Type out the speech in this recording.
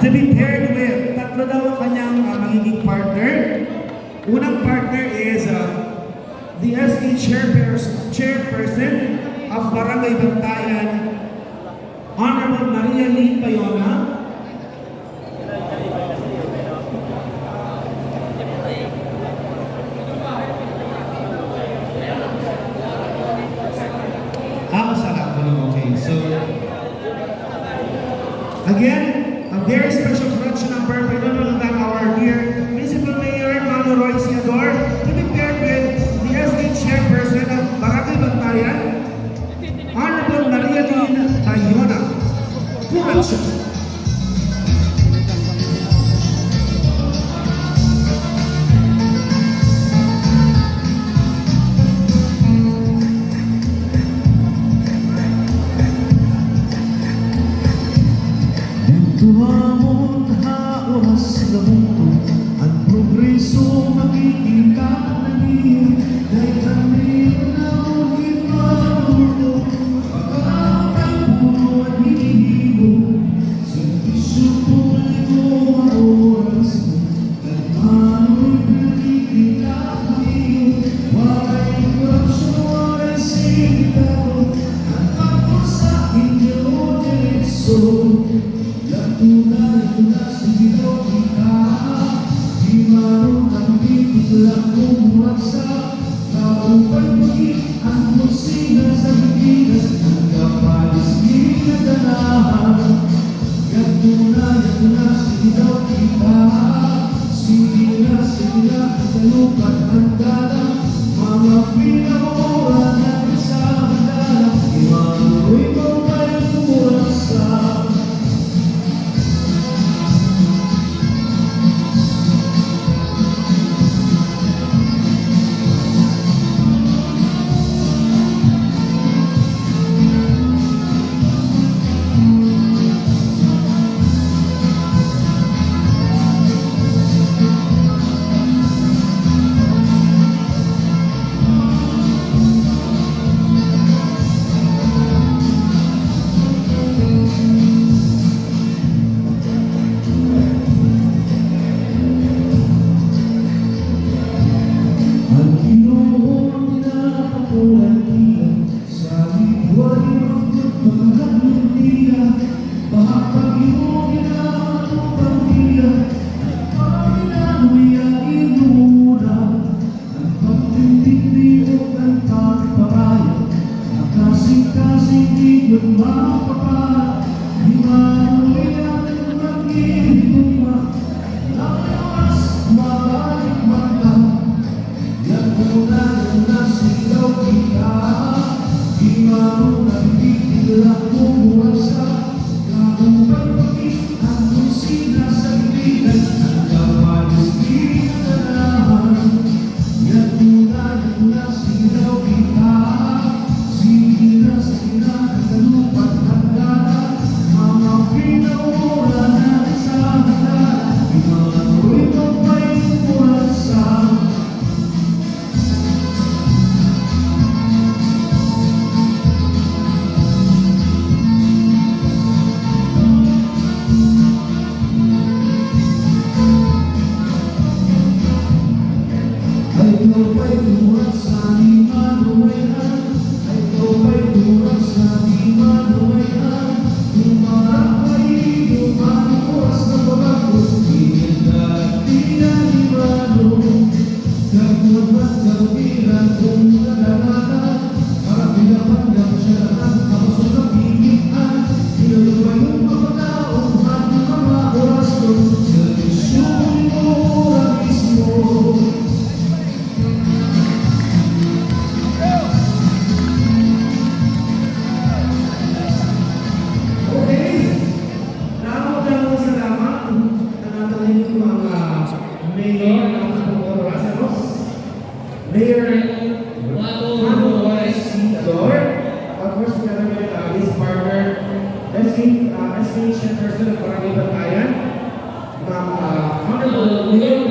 To be paired with, tatlo daw ang kanyang magiging partner. Unang partner is the SK chairperson of Barangay Bantayan, Honorable Maria Lee Bayona. Okay, so again, a very special collection number by none other than our dear Municipal Mayor Mano Roy Siador, to be paired with the SK chairperson of Barangay Bantayan, Honorable Maria Lee Bayona. Correction. Tuhamon ha oras na mundo ang progreso magiging kananiyo dahil kami na ulit maluto pagkakang puno at hinihibo servisyo publiko ang oras mo at mano'y pinakikita kayo walay korupsyon, walay sindikato at pagod sa inyo diretso. Tunay siguro kita di mano kami lang kumasa kaupang pagi ang musina sa bigas ang kapalis ginaganahan tunay siguro kita sige na kalupat ang dalang mga pinamura na isang dalang di mano'y maway kumasa. Mayor Mano Roy Siador, of course, together with his partner, SK chairperson of Barangay Bantayan, Honorable Mayor